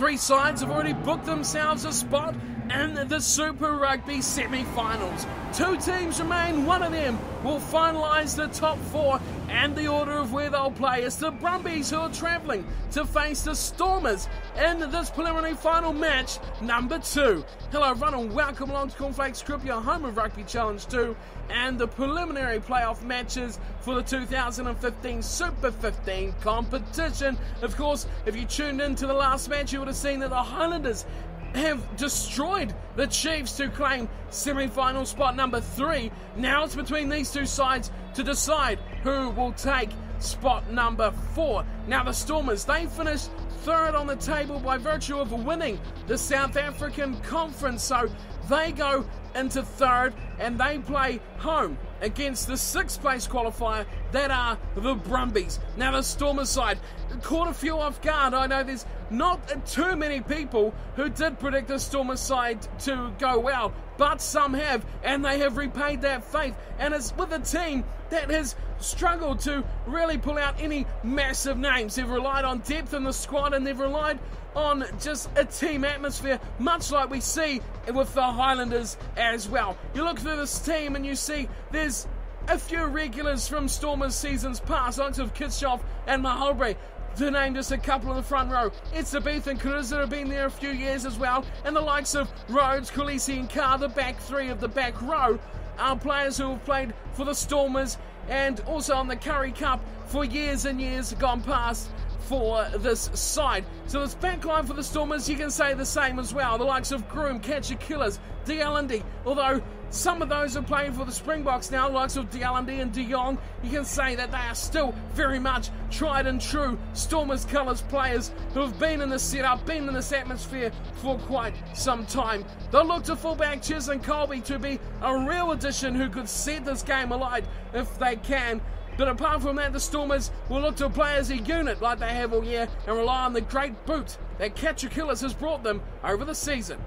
Three sides have already booked themselves a spot in the Super Rugby semi-finals. Two teams remain, one of them will finalise the top four, and the order of where they'll play is the Brumbies, who are travelling to face the Stormers in this preliminary final match number 2. Hello everyone and welcome along to Cornflakes Group, your home of Rugby Challenge 2 and the preliminary playoff matches for the 2015 Super 15 competition. Of course, if you tuned into the last match, you would have seen that the Highlanders have destroyed the Chiefs to claim semi-final spot number 3. Now it's between these two sides to decide who will take spot number 4. Now the Stormers, they finished third on the table by virtue of winning the South African Conference, so they go into third and they play home against the 6th place qualifier, that are the Brumbies. Now the Stormers side caught a few off guard. I know there's not too many people who did predict the Stormers side to go well, but some have, and they have repaid that faith, and it's with a team that has struggled to really pull out any massive names. They've relied on depth in the squad, and they've relied on just a team atmosphere, much like we see with the Highlanders as well. You look through this team and you see there's a few regulars from Stormers seasons past, likes of Kitshoff and Mahalbury, to name just a couple of the front row. It's the Beath and Caruza have been there a few years as well, and the likes of Rhodes, Khaleesi and Carr, the back three of the back row, are players who have played for the Stormers and also on the Currie Cup for years and years gone past for this side. So this backline for the Stormers, you can say the same as well. The likes of Groom, Catcher Killers, DLND, although some of those are playing for the Springboks now, the likes of DLND and De Jong, you can say that they are still very much tried and true Stormers colours players who have been in this setup, been in this atmosphere for quite some time. They'll look to fullback Chiz and Colby to be a real addition who could set this game alight if they can. But apart from that, the Stormers will look to play as a unit like they have all year and rely on the great boot that Catcher Killers has brought them over the season.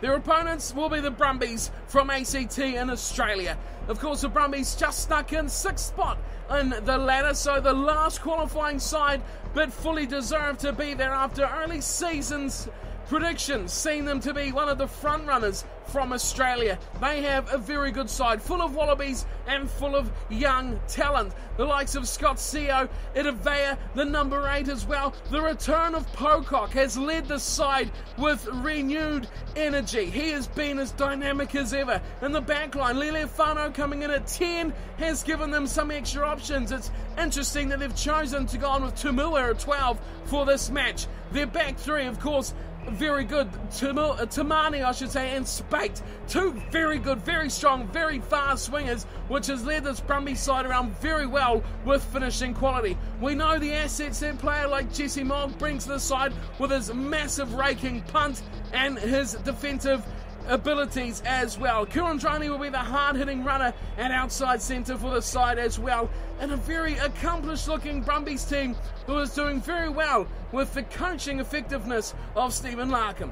Their opponents will be the Brumbies from ACT in Australia. Of course, the Brumbies just snuck in 6th spot in the ladder, so the last qualifying side, but fully deserved to be there after early season's predictions, seeing them to be one of the front runners from Australia. They have a very good side, full of wallabies and full of young talent. The likes of Scott Seo, Idavea, the number 8 as well. The return of Pocock has led the side with renewed energy. He has been as dynamic as ever. In the backline, Lele Fano coming in at 10 has given them some extra options. It's interesting that they've chosen to go on with Tumua at 12 for this match. Their back three, of course, very good. Tamani, I should say, and Spate. Two very good, very strong, very fast swingers, which has led this Brumbies side around very well with finishing quality. We know the assets that player like Jesse Mogg brings to the side with his massive raking punt and his defensive abilities as well. Kurandrani will be the hard-hitting runner and outside centre for the side as well. And a very accomplished looking Brumbies team who is doing very well with the coaching effectiveness of Stephen Larkham.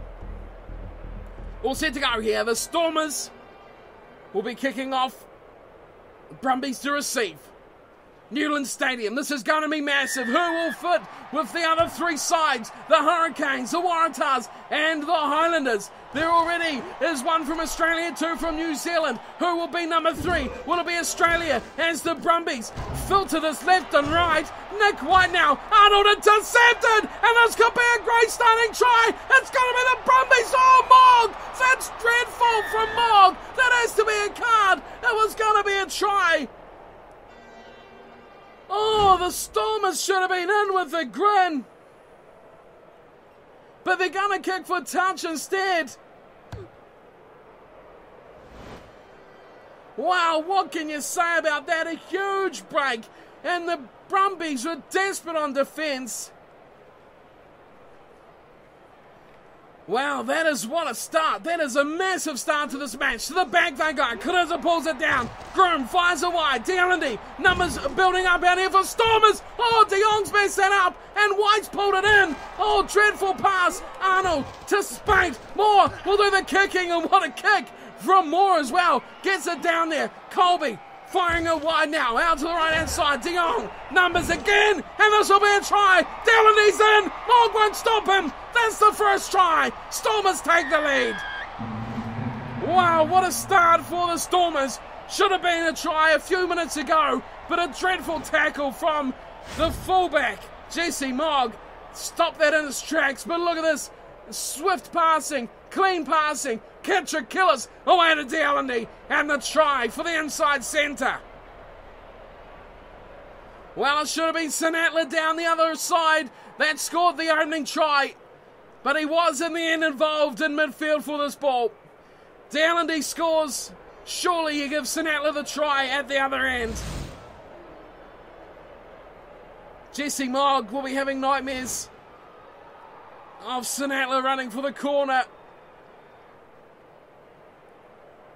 All set to go here. The Stormers will be kicking off. Brumbies to receive. Newland Stadium. This is going to be massive. Who will fit with the other three sides? The Hurricanes, the Waratahs, and the Highlanders. There already is one from Australia, 2 from New Zealand. Who will be number 3? Will it be Australia as the Brumbies filter this left and right? Nick White now. Arnold intercepted, and this could be a great starting try. It's going to be the Brumbies. Oh, Mogg! That's dreadful from Mogg. That has to be a card. It was going to be a try. Oh, the Stormers should have been in with a grin. But they're going to kick for touch instead. Wow, what can you say about that? A huge break. And the Brumbies were desperate on defence. Wow, that is what a start. That is a massive start to this match. To the back they go. Caruza pulls it down. Groom fires it wide. DLND. Numbers building up out here for Stormers. Oh, De Jong's messed that up. And White's pulled it in. Oh, dreadful pass. Arnold to Spate. Moore will do the kicking. And what a kick from Moore as well. Gets it down there. Colby firing it wide now, out to the right-hand side. De Jong, numbers again, and this will be a try. Delaney's in, Morg won't stop him. That's the first try. Stormers take the lead. Wow, what a start for the Stormers. Should have been a try a few minutes ago, but a dreadful tackle from the fullback, Jesse Mogg. Stop that in its tracks, but look at this. Swift passing, clean passing, catch or kill us, away to Delaney, and the try for the inside centre. Well, it should have been Sinatla down the other side that scored the opening try, but he was in the end involved in midfield for this ball. Delaney scores. Surely you give Sinatla the try at the other end. Jesse Mogg will be having nightmares of Sinatla running for the corner.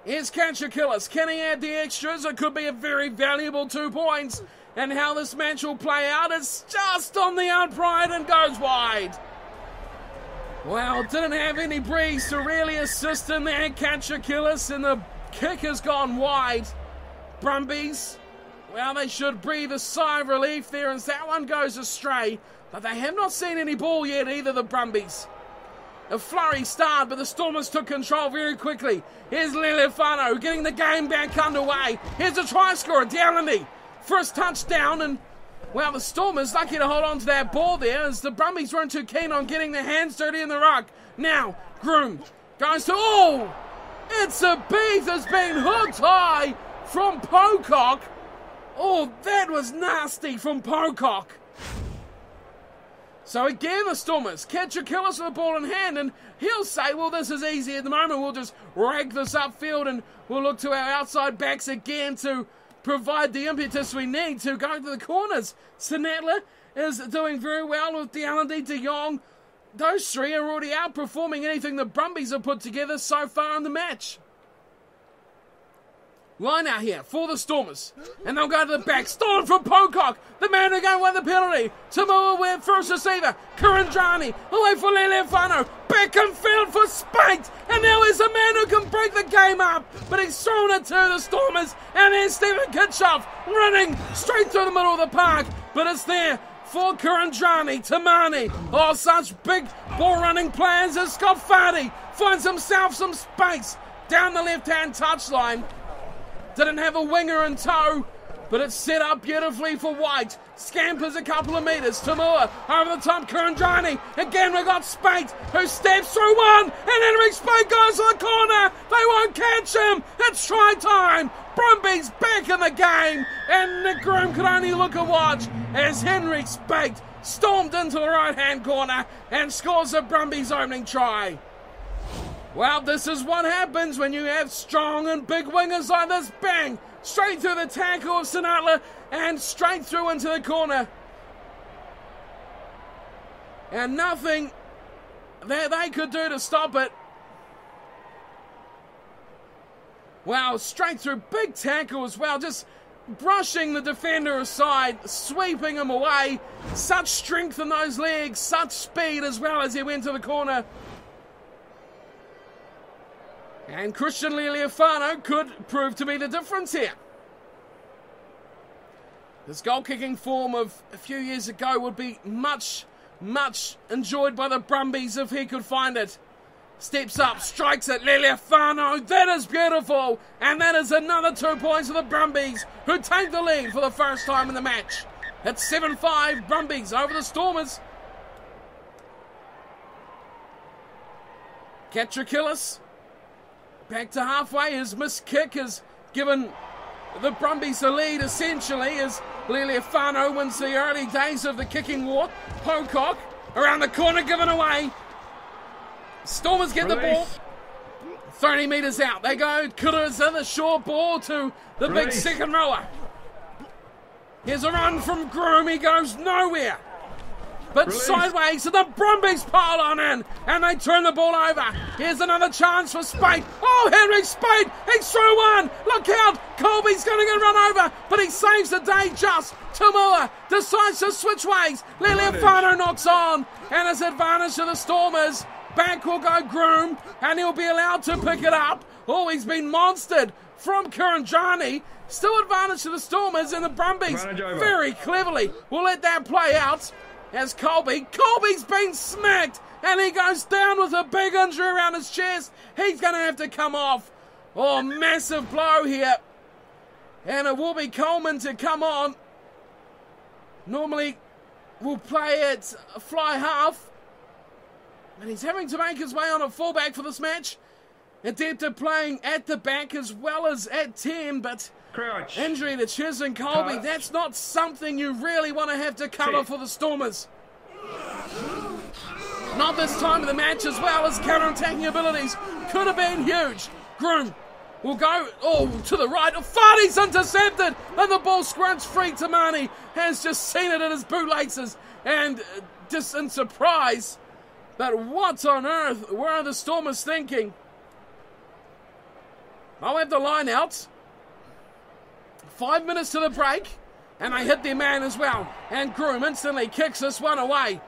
Here's Katrakillis. Can he add the extras? It could be a very valuable 2 points. And how this match will play out is just on the upright and goes wide. Well, didn't have any breeze to really assist in there, Katrakillis, and the kick has gone wide. Brumbies, well, they should breathe a sigh of relief there as that one goes astray. But they have not seen any ball yet either, the Brumbies. A flurry start, but the Stormers took control very quickly. Here's Lelefano getting the game back underway. Here's a try scorer, Delaney. First touchdown, and, well, the Stormers lucky to hold on to that ball there as the Brumbies weren't too keen on getting their hands dirty in the ruck. Now, Groom goes to, oh! It's a beat that's been hooked high from Pocock. Oh, that was nasty from Pocock. So again, the Stormers catch a killer with the ball in hand, and he'll say, well, this is easy at the moment. We'll just rag this upfield and we'll look to our outside backs again to provide the impetus we need to go to the corners. Sinatla is doing very well with Delaney, De Jong. Those three are already outperforming anything the Brumbies have put together so far in the match. Line out here for the Stormers, and they'll go to the back. Stolen from Pocock, the man who going to win the penalty. Tamua with first receiver. Kurandrani away for Lelefano. Back and field for Spate, and now he's a man who can break the game up. But he's thrown it to the Stormers, and there's Stephen Kitchoff running straight through the middle of the park. But it's there for Kurandrani. Tamani, oh, such big ball running plans as Scott Fardy finds himself some space down the left-hand touchline. Didn't have a winger in tow, but it's set up beautifully for White. Scampers a couple of metres. Tamua over the top, Kurandrani. Again, we've got Spate, who steps through one, and Henrik Spate goes to the corner. They won't catch him. It's try time. Brumbies back in the game, and Nick Groom could only look and watch as Henrik Spate stormed into the right-hand corner and scores the Brumbies' opening try. Well, this is what happens when you have strong and big wingers like this. Bang! Straight through the tackle of Sinatla and straight through into the corner. And nothing that they could do to stop it. Wow, straight through. Big tackle as well. Just brushing the defender aside, sweeping him away. Such strength in those legs, such speed as well as he went to the corner. And Christian Lelefano could prove to be the difference here. This goal-kicking form of a few years ago would be much, much enjoyed by the Brumbies if he could find it. Steps up, strikes it, Lelefano. That is beautiful. And that is another 2 points for the Brumbies, who take the lead for the first time in the match. It's 7-5 Brumbies over the Stormers. Katrakillis back to halfway. His missed kick has given the Brumbies a lead essentially as Lelefano wins the early days of the kicking war. Pocock around the corner, given away. Stormers get the ball. 30 metres out. They go. Kuruza, the short ball to the big second rower. Here's a run from Groom. He goes nowhere. But sideways, and the Brumbies pile on in, and they turn the ball over. Here's another chance for Spate. Oh, Henrik Spate, he's through one. Look out, Colby's going to get run over, but he saves the day just. Tamua decides to switch ways. Lelefano knocks on, and it's advantage to the Stormers. Back will go Groom, and he'll be allowed to pick it up. Oh, he's been monstered from Kurandrani. Still advantage to the Stormers, and the Brumbies very cleverly will let that play out as Colby's been smacked, and he goes down with a big injury around his chest. He's going to have to come off. Oh, massive blow here. And it will be Coleman to come on. Normally we'll play at fly half, and he's having to make his way on a fullback for this match. Adept at playing at the back as well as at 10, but Crouch. Injury to Chiz and Colby. That's not something you really want to have to cover for the Stormers. Not this time of the match, as well as counter-attacking abilities. Could have been huge. Groom will go to the right. Fardy's intercepted, and the ball scrunts free. Tamani has just seen it in his bootlaces, and just in surprise. But what on earth were the Stormers thinking? I'll have the line out. 5 minutes to the break, and they hit their man as well. And Groom instantly kicks this one away.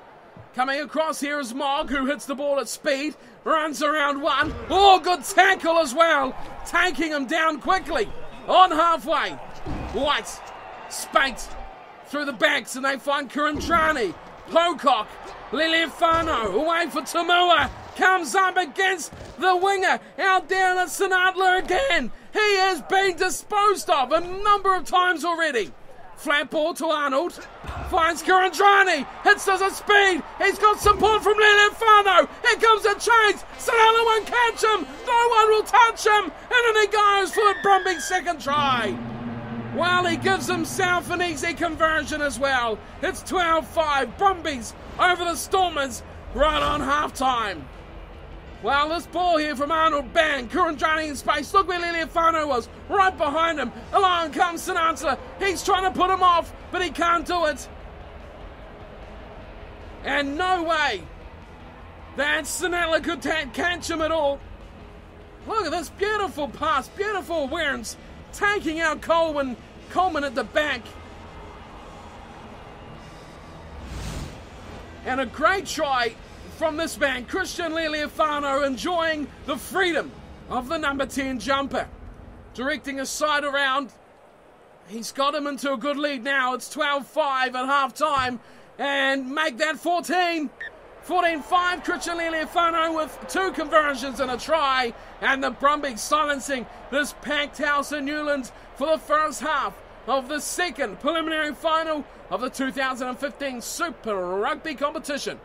Coming across here is Mogg, who hits the ball at speed, runs around one. Oh, good tackle as well, taking him down quickly on halfway. White spanked through the backs, and they find Kurandrani. Pocock, Liliafano away for Tamua. Comes up against the winger. Out down at Sinatla again. He has been disposed of a number of times already. Flat ball to Arnold. Finds Kurandrani. Hits us at speed. He's got support from Liliafano. Here comes the chase. Sinatla won't catch him. No one will touch him. And then he goes for the Brumbies' second try. Well, he gives himself an easy conversion as well. It's 12-5. Brumbies over the Stormers right on halftime. Well, this ball here from Arnold, bang, Kurandrani in space. Look where Liliafano was, right behind him. Along comes Sinatla. He's trying to put him off, but he can't do it. And no way that Sinatla could catch him at all. Look at this beautiful pass, beautiful awareness, taking out Coleman at the back. And a great try from this man, Christian Liliafano, enjoying the freedom of the number 10 jumper. Directing his side around. He's got him into a good lead now. It's 12-5 at half-time. And make that 14. 14-5, Christian Liliafano with 2 conversions and a try. And the Brumbies silencing this packed house in Newlands for the first half of the second preliminary final of the 2015 Super Rugby competition.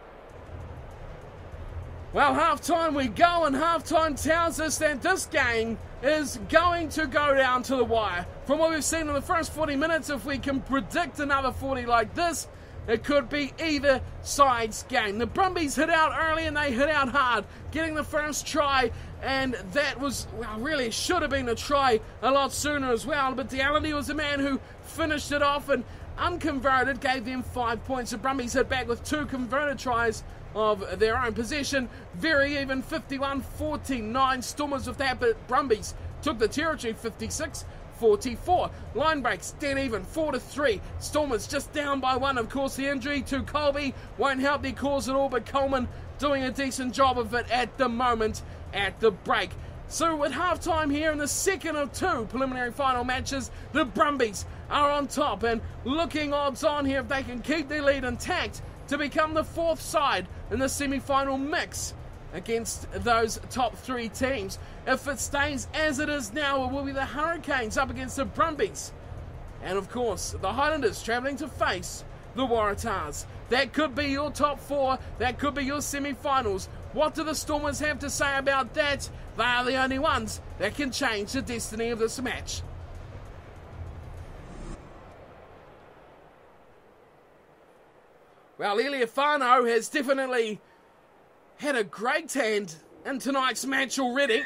Well, halftime we go, and halftime tells us that this game is going to go down to the wire. From what we've seen in the first 40 minutes, if we can predict another 40 like this, it could be either side's game. The Brumbies hit out early, and they hit out hard, getting the first try, and that was, well, really should have been a try a lot sooner as well. But Deality was the man who finished it off, and unconverted gave them 5 points. The Brumbies hit back with 2 converted tries of their own possession. Very even, 51-49. Stormers with that, but Brumbies took the territory, 56-44. Line breaks, dead even, 4-3. Stormers just down by 1. Of course, the injury to Colby won't help their cause at all, but Coleman doing a decent job of it at the moment at the break. So at halftime here in the second of 2 preliminary final matches, the Brumbies are on top and looking odds on here if they can keep their lead intact to become the 4th side in the semi-final mix against those top 3 teams. If it stays as it is now, it will be the Hurricanes up against the Brumbies. And of course, the Highlanders travelling to face the Waratahs. That could be your top 4. That could be your semi-finals. What do the Stormers have to say about that? They are the only ones that can change the destiny of this match. Well, Liliafano has definitely had a great hand in tonight's match already.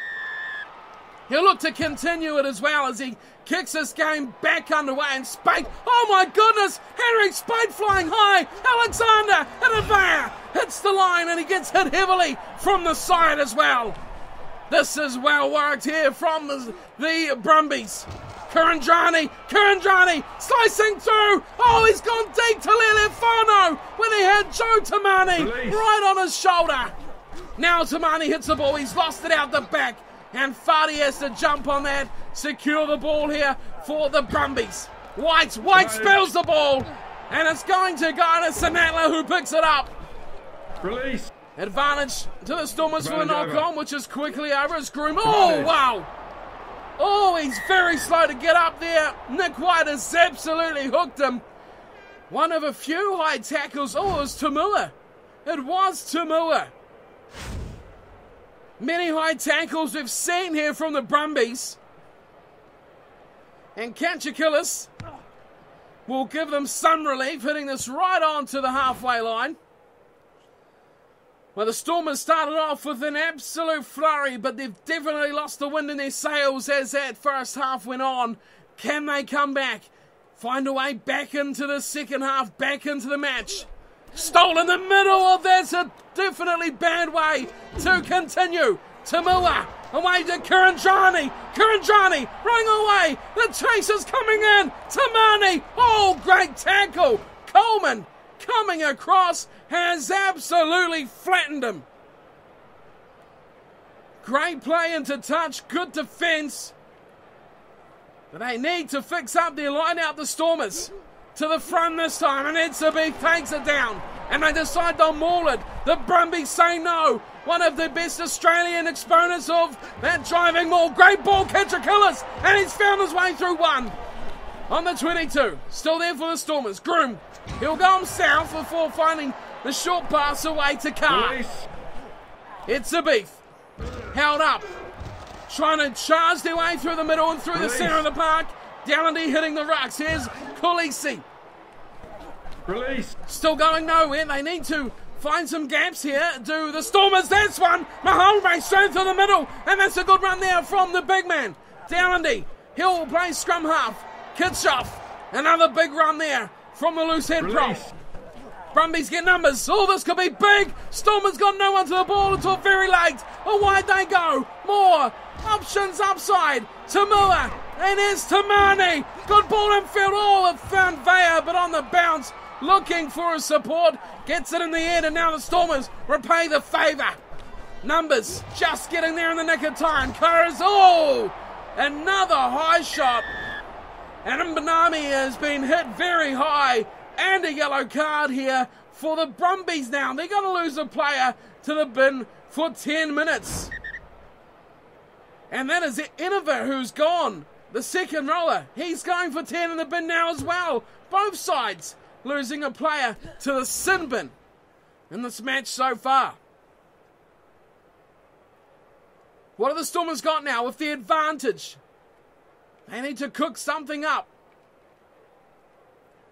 He'll look to continue it as well as he kicks this game back underway. And Spade, oh my goodness, Henry Spade flying high. Alexander Adavaya hits the line, and he gets hit heavily from the side as well. This is well worked here from the Brumbies. Kurandrani slicing through. Oh, he's gone deep to Liliafano when he had Joe Tamani right on his shoulder. Now Tamani hits the ball. He's lost it out the back, and Fardy has to jump on that. secure the ball here for the Brumbies. White spills the ball, and it's going to go to Sinatla, who picks it up. Release. Advantage to the Stormers for the knock-on, which is quickly over. It's Groom. Oh, wow. Oh, he's very slow to get up there. Nick White has absolutely hooked him. One of a few high tackles. Oh, it was Tamua. It was Tamua. Many high tackles we've seen here from the Brumbies. And Kanchakillis will give them some relief, hitting this right on to the halfway line. Well, the Stormers started off with an absolute flurry, but they've definitely lost the wind in their sails as that first half went on. Can they come back? Find a way back into the second half, back into the match. Stole in the middle of that's a definitely bad way to continue. Tamua away to Kurandrani. Kurandrani running away. The chase is coming in. Tamani. Oh, great tackle. Coleman coming across has absolutely flattened him. Great play into touch. Good defence. But they need to fix up their line out, the Stormers. To the front this time, and Ep.17 takes it down. And they decide they'll maul it. The Brumbies say no. One of the best Australian exponents of that driving maul. Great ball, Kanchakillis, and he's found his way through one. On the 22, still there for the Stormers. Groom, he'll go himself before finding the short pass away to Carr. Ep.17 held up, trying to charge their way through the middle and through the centre of the park. Dallady hitting the rucks. Here's Kulisi. Release. Still going nowhere. They need to find some gaps here. Do the Stormers. That's one. Mahombe straight through the middle. And that's a good run there from the big man. Dallady. He'll play scrum half. Kitshoff. Another big run there from the loose head prop. Brumbies get numbers. Oh, this could be big. Stormers got no one to the ball until very late. Oh, wide they go. More options upside. Tamua. And here's Tamani. Good ball in field. Oh, it found Vea, but on the bounce. Looking for a support. Gets it in the end, and now the Stormers repay the favour. Numbers just getting there in the nick of time. Curris. Oh, another high shot. And Mbanami has been hit very high. And a yellow card here for the Brumbies now. They're going to lose a player to the bin for 10 minutes. And that is Innover who's gone. The second roller. He's going for 10 in the bin now as well. Both sides losing a player to the sin bin in this match so far. What have the Stormers got now with the advantage? They need to cook something up.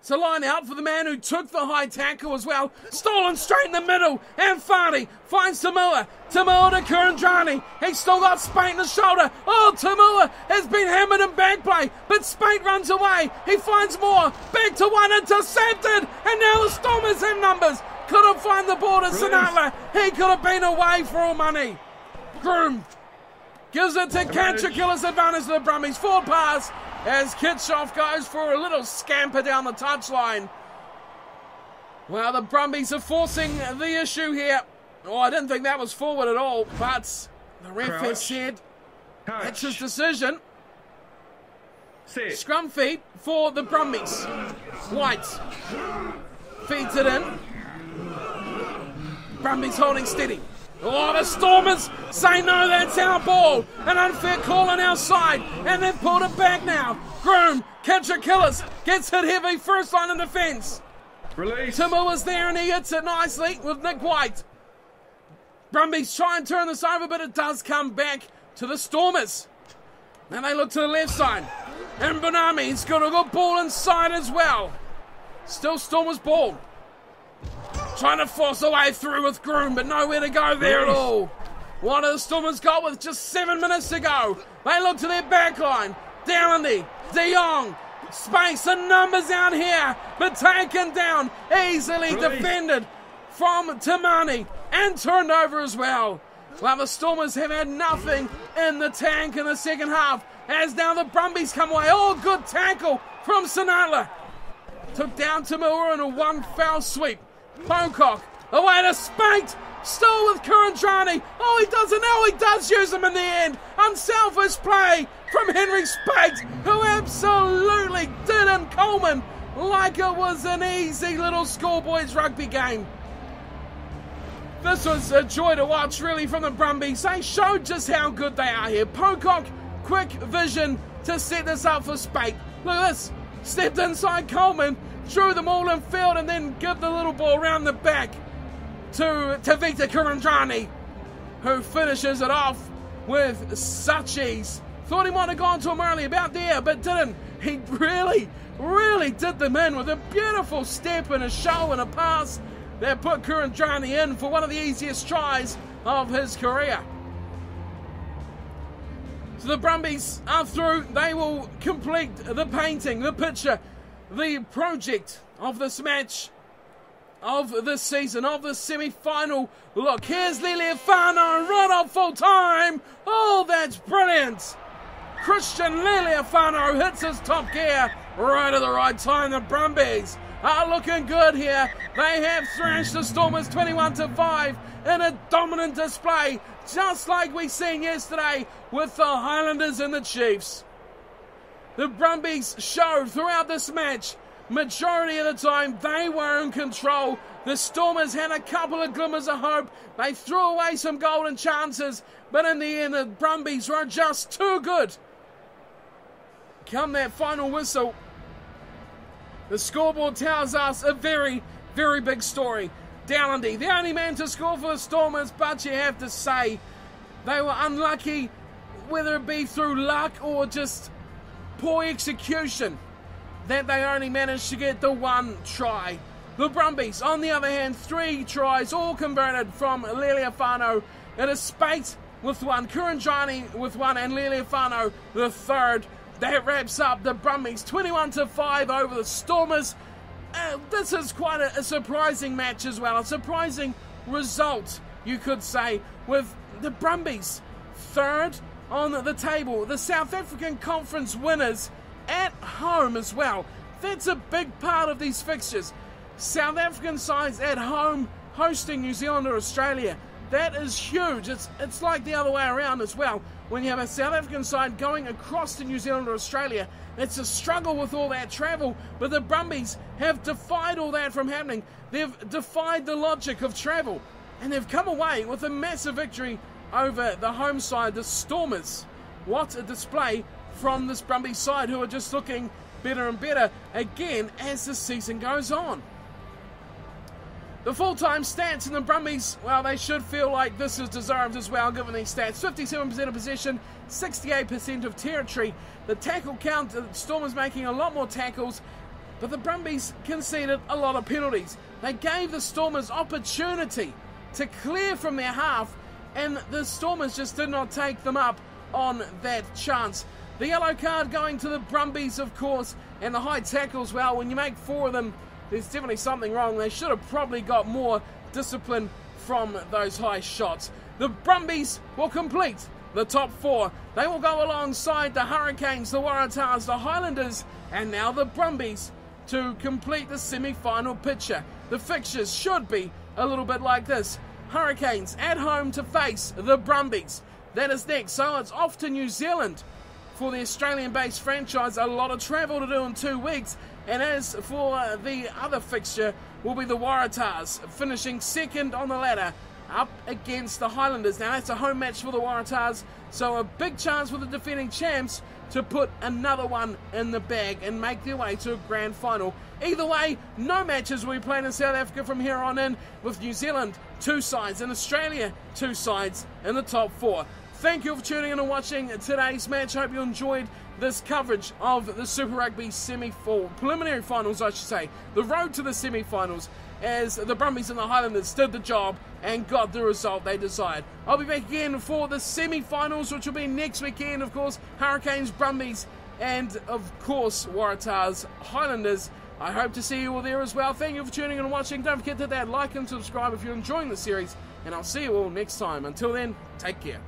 It's a line out for the man who took the high tackle as well. Stolen straight in the middle. And Fardy finds Tamua. Tamua to Kurandrani. He's still got Spate in the shoulder. Oh, Tamua has been hammered in back play. But Spate runs away. He finds more. Back to one. Intercepted. And now the Stormers have numbers. Couldn't find the ball to Sinatla. He could have been away for all money. Groom gives it to Kanchakillis. Advantage to the Brumbies. Forward pass. As Kitshoff goes for a little scamper down the touchline. Well, the Brumbies are forcing the issue here. Oh, I didn't think that was forward at all, but the ref has said that's his decision. Scrum feed for the Brumbies. White feeds it in. Brumbies holding steady. Oh, the Stormers say no, that's our ball. An unfair call on our side, and they've pulled it back now. Groom, Kanchakillis gets hit heavy, first line of defence. Release. Timmer was there and he hits it nicely with Nick White. Brumbies try and turn this over, but it does come back to the Stormers. Now they look to the left side. And Bonami's got a good ball inside as well. Still Stormers ball. Trying to force a way through with Groom, but nowhere to go there at all. What have the Stormers got with just 7 minutes to go? They look to their back line. Dallady, De Jong, space and numbers out here, but taken down, easily defended from Tamani and turned over as well. Well, the Stormers have had nothing in the tank in the second half, as now the Brumbies come away. Oh, good tackle from Sinatla. Took down Tamura in a one foul sweep. Pocock away to Spate. Still with Kurandrani. Oh, he doesn't know. He does use him in the end. Unselfish play from Henry Speight, who absolutely did in Coleman like it was an easy little schoolboys rugby game. This was a joy to watch, really, from the Brumbies. They showed just how good they are here. Pocock, quick vision to set this up for Speight. Look at this. Stepped inside Coleman, drew them all in field, and then give the little ball around the back to Victor Kurandrani, who finishes it off with such ease. Thought he might have gone to him early about there, but didn't. He really did them in with a beautiful step and a show and a pass that put Kurandrani in for one of the easiest tries of his career. So the Brumbies are through. They will complete the painting, the picture, the project of this match, of this season, of the semi-final. Look, here's Liliafano right on full time. Oh, that's brilliant. Christian Liliafano hits his top gear right at the right time. The Brumbies are looking good here. They have thrashed the Stormers 21-5 in a dominant display, just like we seen yesterday with the Highlanders and the Chiefs. The Brumbies showed throughout this match, majority of the time, they were in control. The Stormers had a couple of glimmers of hope. They threw away some golden chances, but in the end, the Brumbies were just too good. Come that final whistle, the scoreboard tells us a very, very big story. Dowlandy, the only man to score for the Stormers, but you have to say they were unlucky, whether it be through luck or just poor execution, that they only managed to get the one try. The Brumbies, on the other hand, 3 tries, all converted from Liliafano. It is Speight with 1, Kurandrani with 1, and Liliafano the 3rd. That wraps up the Brumbies 21-5 over the Stormers. This is quite a surprising match as well. A surprising result, you could say, with the Brumbies 3rd on the table. The South African Conference winners at home as well. That's a big part of these fixtures. South African sides at home hosting New Zealand or Australia. That is huge. It's like the other way around as well. When you have a South African side going across to New Zealand or Australia, it's a struggle with all that travel. But the Brumbies have defied all that from happening. They've defied the logic of travel. And they've come away with a massive victory over the home side, the Stormers. What a display from this Brumbies side, who are just looking better and better again as the season goes on. The full-time stats in the Brumbies, well, they should feel like this is deserved as well, given these stats. 57% of possession, 68% of territory. The tackle count, the Stormers making a lot more tackles, but the Brumbies conceded a lot of penalties. They gave the Stormers opportunity to clear from their half, and the Stormers just did not take them up on that chance. The yellow card going to the Brumbies, of course, and the high tackles, well, when you make 4 of them, there's definitely something wrong. They should have probably got more discipline from those high shots. The Brumbies will complete the top 4. They will go alongside the Hurricanes, the Waratahs, the Highlanders, and now the Brumbies to complete the semi-final picture. The fixtures should be a little bit like this. Hurricanes at home to face the Brumbies. That is next. So it's off to New Zealand for the Australian-based franchise. A lot of travel to do in 2 weeks. And as for the other fixture, will be the Waratahs, finishing 2nd on the ladder, up against the Highlanders. Now that's a home match for the Waratahs, so a big chance for the defending champs to put another one in the bag and make their way to a grand final. Either way, no matches will be played in South Africa from here on in, with New Zealand 2 sides and Australia 2 sides in the top 4. Thank you for tuning in and watching today's match. Hope you enjoyed this coverage of the Super Rugby preliminary finals, I should say. The road to the semi-finals, as the Brumbies and the Highlanders did the job and got the result they desired. I'll be back again for the semi-finals, which will be next weekend, of course. Hurricanes, Brumbies, and of course Waratahs, Highlanders. I hope to see you all there as well. Thank you for tuning in and watching. Don't forget to hit that like and subscribe if you're enjoying the series, and I'll see you all next time. Until then, take care.